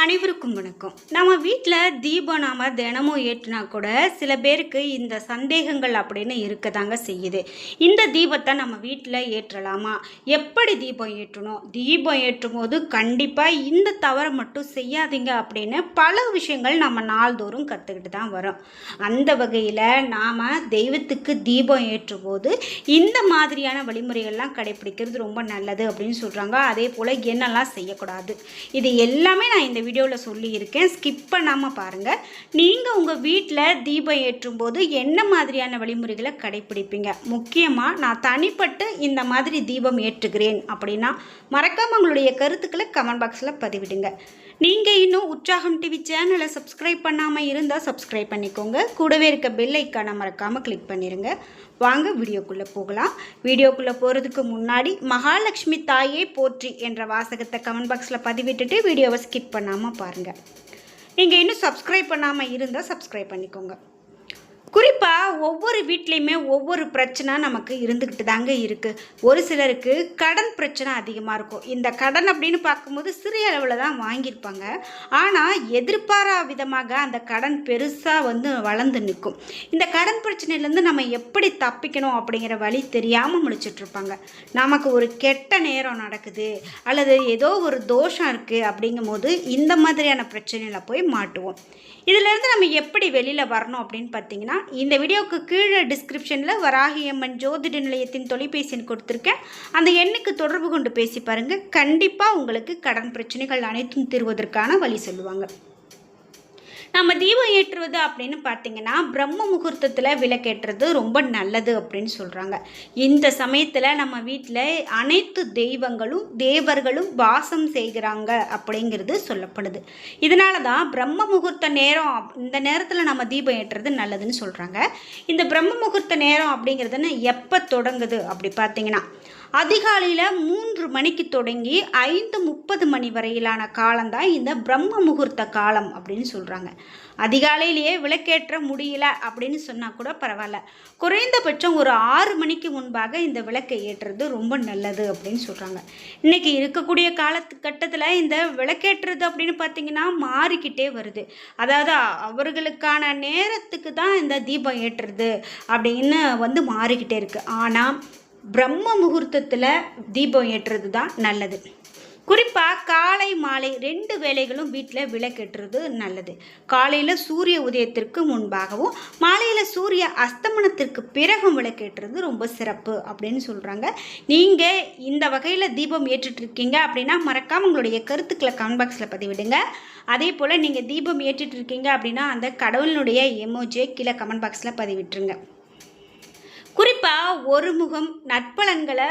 அனைவருக்கும் வணக்கம். நம்ம வீட்டில் தீபம் நாம் தினமும் ஏற்றினா கூட சில பேருக்கு இந்த சந்தேகங்கள் அப்படின்னு இருக்கதாங்க செய்யுது. இந்த தீபத்தை நம்ம வீட்டில் ஏற்றலாமா? எப்படி தீபம் ஏற்றணும்? தீபம் ஏற்றும் போது கண்டிப்பாக இந்த தவறை மட்டும் செய்யாதீங்க அப்படின்னு பல விஷயங்கள் நம்ம நாள்தோறும் கற்றுக்கிட்டு தான் வரோம். அந்த வகையில் நாம் தெய்வத்துக்கு தீபம் ஏற்றும் போது இந்த மாதிரியான வழிமுறைகள்லாம் கடைப்பிடிக்கிறது ரொம்ப நல்லது அப்படின்னு சொல்கிறாங்க. அதே போல் என்னெல்லாம் செய்யக்கூடாது, இது எல்லாமே நான் இந்த வீடியோவில் சொல்லியிருக்கேன். ஸ்கிப் பண்ணாமல் பாருங்கள். நீங்கள் உங்கள் வீட்டில் தீபம் ஏற்றும் போது என்ன மாதிரியான வழிமுறைகளை கடைப்பிடிப்பீங்க? முக்கியமாக நான் தனிப்பட்டு இந்த மாதிரி தீபம் ஏற்றுகிறேன் அப்படின்னா மறக்காமல் உங்களுடைய கருத்துக்களை கமெண்ட் பாக்ஸில் பதிவிடுங்க. நீங்கள் இன்னும் உற்சாகம் டிவி சேனலை சப்ஸ்கிரைப் பண்ணாமல் இருந்தால் சப்ஸ்கிரைப் பண்ணிக்கோங்க. கூடவே இருக்க பெல் ஐக்கானை மறக்காமல் கிளிக் பண்ணிடுங்க. வாங்க வீடியோக்குள்ளே போகலாம். வீடியோக்குள்ளே போகிறதுக்கு முன்னாடி மகாலட்சுமி தாயே போற்றி என்ற வாசகத்தை கமெண்ட் பாக்ஸில் பதிவிட்டுட்டு வீடியோவை ஸ்கிப் பண்ணாமல் பாருங்கள். நீங்கள் இன்னும் சப்ஸ்கிரைப் பண்ணாமல் இருந்தால் சப்ஸ்கிரைப் பண்ணிக்கோங்க. குறிப்பாக ஒவ்வொரு வீட்லேயுமே ஒவ்வொரு பிரச்சனை நமக்கு இருந்துக்கிட்டு தாங்க இருக்குது. ஒரு சிலருக்கு கடன் பிரச்சனை அதிகமாக இருக்கும். இந்த கடன் அப்படின்னு பார்க்கும்போது சிறிய அளவில் தான் வாங்கியிருப்பாங்க. ஆனால் எதிர்பாரா விதமாக அந்த கடன் பெருசாக வளர்ந்து நிற்கும். இந்த கடன் பிரச்சனையிலேருந்து நம்ம எப்படி தப்பிக்கணும் அப்படிங்கிற வழி தெரியாமல் முழிச்சிட்ருப்பாங்க. நமக்கு ஒரு கெட்ட நேரம் நடக்குது அல்லது ஏதோ ஒரு தோஷம் இருக்குது அப்படிங்கும் போது இந்த மாதிரியான பிரச்சனையில் போய் மாட்டுவோம். இதிலேருந்து நம்ம எப்படி வெளியில் வரணும் அப்படின்னு பார்த்தீங்கன்னா, இந்த வீடியோவுக்கு கீழே டிஸ்கிரிப்ஷனில் வராகியம்மன் ஜோதிட நிலையத்தின் தொலைபேசி எண் கொடுத்துருக்கேன். அந்த எண்ணுக்கு தொடர்பு கொண்டு பேசி பாருங்கள். கண்டிப்பாக உங்களுக்கு கடன் பிரச்சனைகள் அனைத்தும் தீர்வதற்கான வழி சொல்லுவாங்க. நம்ம தீபம் ஏற்றுவது அப்படின்னு பார்த்தீங்கன்னா, பிரம்ம முகூர்த்தத்தில் விளக்கேற்றுறது ரொம்ப நல்லது அப்படின்னு சொல்கிறாங்க. இந்த சமயத்தில் நம்ம வீட்டில் அனைத்து தெய்வங்களும் தேவர்களும் வாசம் செய்கிறாங்க அப்படிங்கிறது சொல்லப்படுது. இதனால தான் பிரம்ம முகூர்த்த நேரம், இந்த நேரத்தில் நம்ம தீபம் ஏற்றுறது நல்லதுன்னு சொல்கிறாங்க. இந்த பிரம்ம முகூர்த்த நேரம் அப்படிங்கிறதுன்னு எப்போ தொடங்குது அப்படி பார்த்தீங்கன்னா, அதிகாலையில் 3 மணிக்கு தொடங்கி 5:30 மணி வரையிலான காலம்தான் இந்த பிரம்ம முகூர்த்த காலம் அப்படின்னு சொல்கிறாங்க. அதிகாலையிலேயே விளக்கேற்ற முடியல அப்படின்னு சொன்னால் கூட பரவாயில்ல, குறைந்தபட்சம் ஒரு 6 மணிக்கு முன்பாக இந்த விளக்கை ஏற்றுறது ரொம்ப நல்லது அப்படின்னு சொல்கிறாங்க. இன்றைக்கி இருக்கக்கூடிய காலகட்டத்தில் இந்த விளக்கேற்றுறது அப்படின்னு பார்த்திங்கன்னா மாறிக்கிட்டே வருது. அவர்களுக்கான நேரத்துக்கு தான் இந்த தீபம் ஏற்றுறது அப்படின்னு மாறிக்கிட்டே இருக்குது. ஆனால் பிரம்ம முகூர்த்தத்தில் தீபம் ஏற்றுறது தான் நல்லது. குறிப்பாக காலை மாலை 2 வேளைகளும் வீட்டில் விளக்கேற்றுறது நல்லது. காலையில் சூரிய உதயத்திற்கு முன்பாகவும் மாலையில் சூரிய அஸ்தமனத்திற்கு பிறகும் விளக்கேற்றுறது ரொம்ப சிறப்பு அப்படின்னு சொல்கிறாங்க. நீங்கள் இந்த வகையில் தீபம் ஏற்றிட்டுருக்கீங்க அப்படின்னா மறக்காமல் உங்களுடைய கருத்துக்களை கமெண்ட் பாக்ஸில் பதிவிடுங்க. அதே போல் நீங்கள் தீபம் ஏற்றிட்டுருக்கீங்க அப்படின்னா அந்த கடவுளினுடைய எமோஜியை கீழே கமெண்ட் பாக்ஸில் பதிவிட்டுருங்க. குறிப்பாக ஒரு முகம் நற்பலன்களை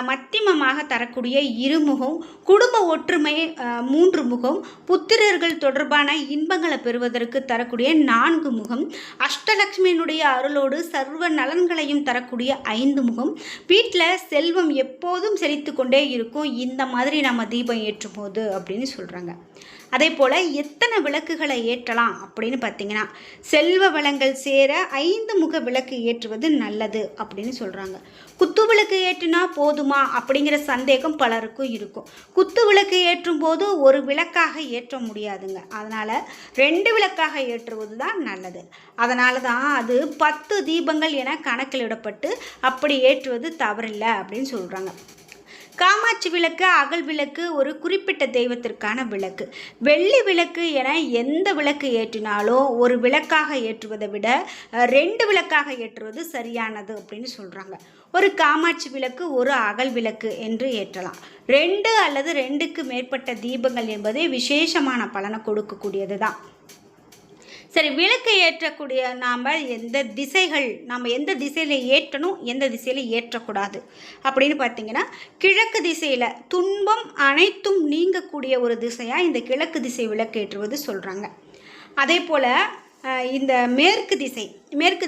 மத்தியமமாக தரக்கூடிய இருமுகம், குடும்ப ஒற்றுமை 3 முகம், புத்திரர்கள் தொடர்பான இன்பங்களை பெறுவதற்கு தரக்கூடிய 4 முகம், அஷ்டலட்சுமியினுடைய அருளோடு சர்வ நலன்களையும் தரக்கூடிய 5 முகம், வீட்டில் செல்வம் எப்போதும் செழித்து கொண்டே இருக்கும் இந்த மாதிரி நம்ம தீபம் ஏற்றும் போது அப்படின்னு சொல்கிறாங்க. அதே போல் எத்தனை விளக்குகளை ஏற்றலாம் அப்படின்னு பார்த்தீங்கன்னா, செல்வ வளங்கள் சேர 5 முக விளக்கு ஏற்றுவது நல்லது அப்படின்னு சொல்கிறாங்க. குத்து விளக்கு ஏற்றினா போதுமா அப்படிங்கிற சந்தேகம் பலருக்கும் இருக்கும். குத்து விளக்கு ஏற்றும் போது ஒரு விளக்காக ஏற்ற முடியாதுங்க. அதனால் 2 விளக்காக ஏற்றுவது தான் நல்லது. அதனால தான் அது 10 தீபங்கள் என கணக்கிலிடப்பட்டு அப்படி ஏற்றுவது தவறில்லை அப்படின்னு சொல்கிறாங்க. காமாட்சி விளக்கு, அகல் விளக்கு ஒரு குறிப்பிட்ட தெய்வத்திற்கான விளக்கு. வெள்ளி விளக்கு என எந்த விளக்கு ஏற்றினாலும் ஒரு விளக்காக ஏற்றுவதை விட 2 விளக்காக ஏற்றுவது சரியானது அப்படின்னு சொல்கிறாங்க. ஒரு காமாட்சி விளக்கு, ஒரு அகல் விளக்கு என்று ஏற்றலாம். 2 அல்லது 2க்கு மேற்பட்ட தீபங்கள் என்பதே விசேஷமான பலனை கொடுக்கக்கூடியது தான். சரி, விளக்கு ஏற்றக்கூடிய நாம் எந்த திசையில் ஏற்றணும், எந்த திசையில் ஏற்றக்கூடாது அப்படின்னு பார்த்தீங்கன்னா, கிழக்கு திசையில் துன்பம் அனைத்தும் நீங்கக்கூடிய ஒரு திசையாக இந்த கிழக்கு திசை விளக்கு ஏற்றுவது சொல்கிறாங்க. அதே போல் இந்த மேற்கு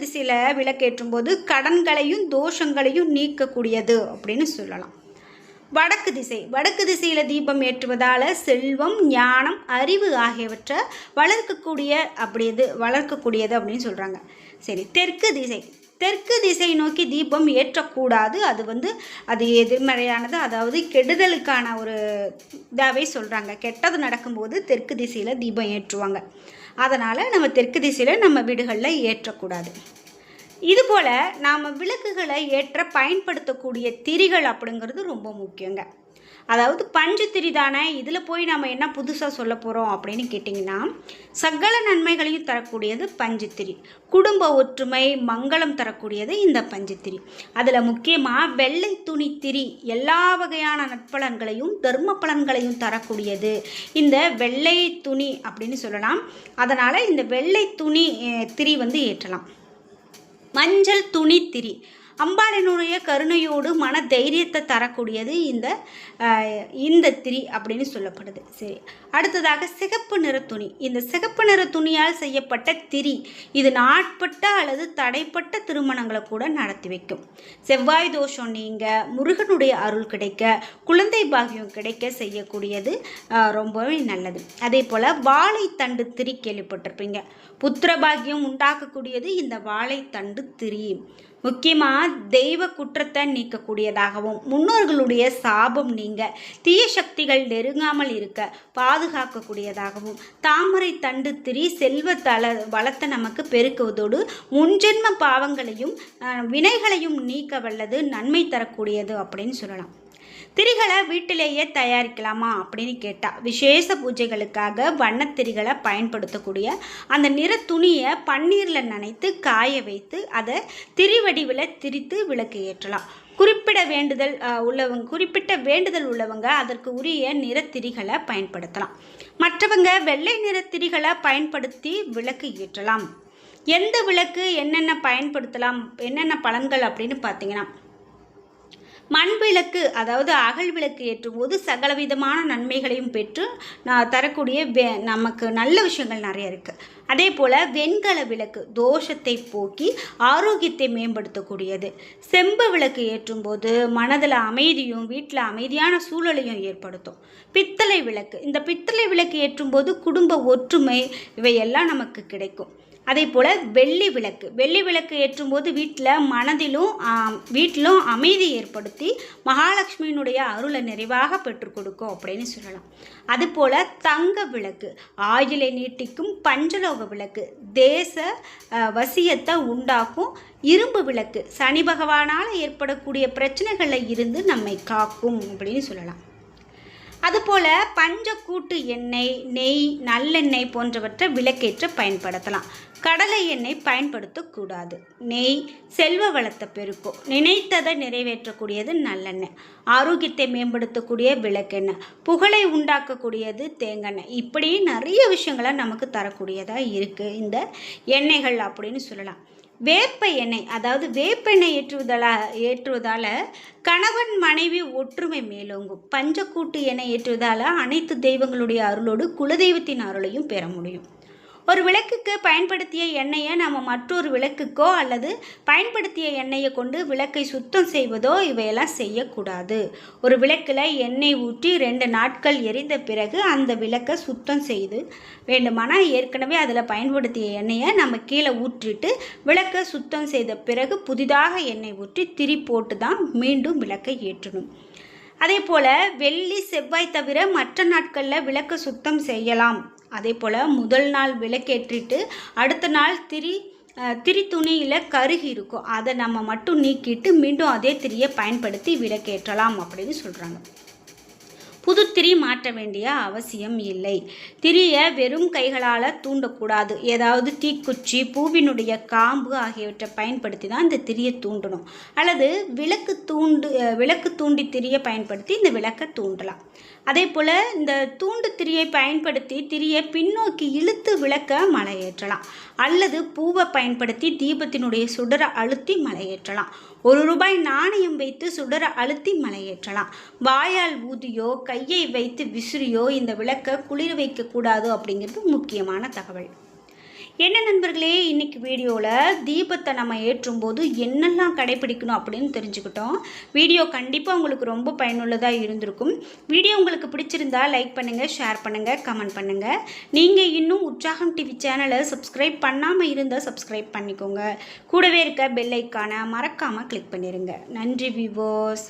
திசையில் விளக்கேற்றும் போது கடன்களையும் தோஷங்களையும் நீக்கக்கூடியது அப்படின்னு சொல்லலாம். வடக்கு திசையில் தீபம் ஏற்றுவதால் செல்வம், ஞானம், அறிவு ஆகியவற்றை வளர்க்கக்கூடியது அப்படின்னு சொல்கிறாங்க. சரி, தெற்கு திசை தெற்கு திசை நோக்கி தீபம் ஏற்றக்கூடாது. அது எதிர்மறையானது, அதாவது கெடுதலுக்கான ஒரு இதாகவே சொல்கிறாங்க. கெட்டது நடக்கும்போது தெற்கு திசையில் தீபம் ஏற்றுவாங்க. அதனால் நம்ம தெற்கு திசையில் நம்ம வீடுகளில் ஏற்றக்கூடாது. இதுபோல் நாம் விளக்குகளை ஏற்ற பயன்படுத்தக்கூடிய திரிகள் அப்படிங்கிறது ரொம்ப முக்கியங்க. அதாவது பஞ்சு திரி தானே, இதில் போய் நம்ம என்ன புதுசாக சொல்ல போகிறோம் அப்படின்னு கேட்டிங்கன்னா, சகல நன்மைகளையும் தரக்கூடியது பஞ்சு திரி. குடும்ப ஒற்றுமை மங்களம் தரக்கூடியது இந்த பஞ்சு திரி. அதில் முக்கியமாக வெள்ளை துணி திரி எல்லா வகையான நற்பலன்களையும் தர்ம பலன்களையும் தரக்கூடியது இந்த வெள்ளை துணி அப்படின்னு சொல்லலாம். அதனால் இந்த வெள்ளை துணி திரி ஏற்றலாம். மஞ்சள் துணி திரி அம்பாளினுடைய கருணையோடு மன தைரியத்தை தரக்கூடியது இந்த திரி அப்படின்னு சொல்லப்படுது. சரி, அடுத்ததாக சிகப்பு நிற துணி. இந்த சிகப்பு நிற துணியால் செய்யப்பட்ட திரி இது நாட்பட்ட அல்லது தடைப்பட்ட திருமணங்களை கூட நடத்தி வைக்கும். செவ்வாய் தோஷம் நீங்க, முருகனுடைய அருள் கிடைக்க, குழந்தை பாகியம் கிடைக்க செய்யக்கூடியது ரொம்பவே நல்லது. அதே போல் வாழைத்தண்டு திரி கேள்விப்பட்டிருப்பீங்க. புத்திர பாகியம் உண்டாக்கக்கூடியது இந்த வாழைத்தண்டு திரி. முக்கியமாக தெய்வ குற்றத்தை நீக்கக்கூடியதாகவும், முன்னோர்களுடைய சாபம் நீங்க, தீய சக்திகள் நெருங்காமல் இருக்க பாதுகாக்கக்கூடியதாகவும், தாமரை தண்டு திரி செல்வ வளத்தை நமக்கு பெருக்குவதோடு முன்ஜென்ம பாவங்களையும் வினைகளையும் நீக்க வல்லது, நன்மை தரக்கூடியது அப்படின்னு சொல்லலாம். திரிகளை வீட்டிலேயே தயாரிக்கலாமா அப்படின்னு கேட்டால், விசேஷ பூஜைகளுக்காக வண்ணத்திரிகளை பயன்படுத்தக்கூடிய அந்த நிற துணியை பன்னீரில் நனைத்து காய வைத்து அதை திரி வடிவில் திரித்து விளக்கு ஏற்றலாம். குறிப்பிட்ட வேண்டுதல் உள்ளவங்க அதற்கு உரிய நிறத்திரிகளை பயன்படுத்தலாம். மற்றவங்க வெள்ளை நிறத்திரிகளை பயன்படுத்தி விளக்கு ஏற்றலாம். எந்த விளக்கு என்னென்ன பயன்படுத்தலாம், என்னென்ன பலன்கள் அப்படின்னு பார்த்தீங்கன்னா, மண் விளக்கு அதாவது அகல் விளக்கு ஏற்றும் போது சகலவிதமான நன்மைகளையும் பெற்று தரக்கூடிய நமக்கு நல்ல விஷயங்கள் நிறைய இருக்குது. அதே போல் வெண்கல விளக்கு தோஷத்தை போக்கி ஆரோக்கியத்தை மேம்படுத்தக்கூடியது. செம்பு விளக்கு ஏற்றும் போது மனதில் அமைதியும் வீட்டில் அமைதியான சூழலையும் ஏற்படுத்தும். பித்தளை விளக்கு, இந்த பித்தளை விளக்கு ஏற்றும் போது குடும்ப ஒற்றுமை இவையெல்லாம் நமக்கு கிடைக்கும். அதே போல் வெள்ளி விளக்கு ஏற்றும் போது வீட்டிலும் அமைதி ஏற்படுத்தி மகாலட்சுமியினுடைய அருளை நிறைவாக பெற்றுக் கொடுக்கும் அப்படின்னு சொல்லலாம். அதுபோல் தங்க விளக்கு ஆயுளை நீட்டிக்கும். பஞ்சலோக விளக்கு தேச வசியத்தை உண்டாக்கும். இரும்பு விளக்கு சனி பகவானால் ஏற்படக்கூடிய பிரச்சனைகளில் இருந்து நம்மை காக்கும் அப்படின்னு சொல்லலாம். அதுபோல் பஞ்சக்கூட்டு எண்ணெய், நெய், நல்லெண்ணெய் போன்றவற்றை விளக்கேற்ற பயன்படுத்தலாம். கடலை எண்ணெய் பயன்படுத்தக்கூடாது. நெய் செல்வ வளத்தை பெருக்கும். நினைத்ததை நிறைவேற்றக்கூடியது நல்லெண்ணெய். ஆரோக்கியத்தை மேம்படுத்தக்கூடிய விளக்கெண்ணெய். புகழை உண்டாக்கக்கூடியது தேங்காய். இப்படி நிறைய விஷயங்களை நமக்கு தரக்கூடியதாக இருக்குது இந்த எண்ணெய்கள் அப்படின்னு சொல்லலாம். வேப்ப எண்ணெய், அதாவது வேப்பெண்ணெய் ஏற்றுவதால் கணவன் மனைவி ஒற்றுமை மேலோங்கும். பஞ்சக்கூட்டு எண்ணெய் ஏற்றுவதால் அனைத்து தெய்வங்களுடைய அருளோடு குலதெய்வத்தின் அருளையும் பெற முடியும். ஒரு விளக்குக்கு பயன்படுத்திய எண்ணெயை நம்ம மற்றொரு விளக்குக்கோ அல்லது பயன்படுத்திய எண்ணெயை கொண்டு விளக்கை சுத்தம் செய்வதோ இவையெல்லாம் செய்யக்கூடாது. ஒரு விளக்கில் எண்ணெய் ஊற்றி 2 நாட்கள் எரிந்த பிறகு அந்த விளக்கை சுத்தம் செய்து வேண்டுமானால் ஏற்கனவே அதில் பயன்படுத்திய எண்ணெயை நம்ம கீழே ஊற்றிட்டு விளக்கை சுத்தம் செய்த பிறகு புதிதாக எண்ணெய் ஊற்றி திரி போட்டு தான் மீண்டும் விளக்கை ஏற்றணும். அதே போல் வெள்ளி செவ்வாய் தவிர மற்ற நாட்களில் விளக்கை சுத்தம் செய்யலாம். அதே போல் முதல் நாள் விளக்கேற்றிட்டு அடுத்த நாள் திரி துணியில் கருகி இருக்கும், அதை நம்ம மட்டும் நீக்கிட்டு மீண்டும் அதே திரியை பயன்படுத்தி விளக்கேற்றலாம் அப்படின்னு சொல்கிறாங்க. புது திரி மாற்ற வேண்டிய அவசியம் இல்லை. திரியை வெறும் கைகளால் தூண்டக்கூடாது. ஏதாவது தீக்குச்சி, பூவினுடைய காம்பு ஆகியவற்றை பயன்படுத்தி தான் இந்த திரியை தூண்டணும். அல்லது விளக்கு தூண்டி திரியை பயன்படுத்தி இந்த விளக்கை தூண்டலாம். அதே போல் இந்த தூண்டு திரியை பயன்படுத்தி திரியை பின்னோக்கி இழுத்து விளக்க மலையேற்றலாம். அல்லது பூவை பயன்படுத்தி தீபத்தினுடைய சுடரை அழுத்தி மலையேற்றலாம். ₹1 நாணயம் வைத்து சுடரை அழுத்தி மலையேற்றலாம். வாயால் ஊதியோ கையை வைத்து விசிறியோ இந்த விளக்கை குளிர வைக்கக்கூடாது அப்படிங்கிறது முக்கியமான தகவல். என்ன நண்பர்களே, இன்னைக்கு வீடியோவில் தீபத்தை நம்ம ஏற்றும்போது என்னெல்லாம் கடைபிடிக்கணும் அப்படின்னு தெரிஞ்சுக்கிட்டோம். வீடியோ கண்டிப்பாக உங்களுக்கு ரொம்ப பயனுள்ளதாக இருந்திருக்கும். வீடியோ உங்களுக்கு பிடிச்சிருந்தா லைக் பண்ணுங்கள், ஷேர் பண்ணுங்கள், கமெண்ட் பண்ணுங்கள். நீங்கள் இன்னும் உற்சாகம் டிவி சேனலை சப்ஸ்கிரைப் பண்ணாமல் இருந்தால் சப்ஸ்கிரைப் பண்ணிக்கோங்க. கூடவே இருக்க பெல் ஐக்கானை மறக்காமல் கிளிக் பண்ணிடுங்க. நன்றி வியூவர்ஸ்.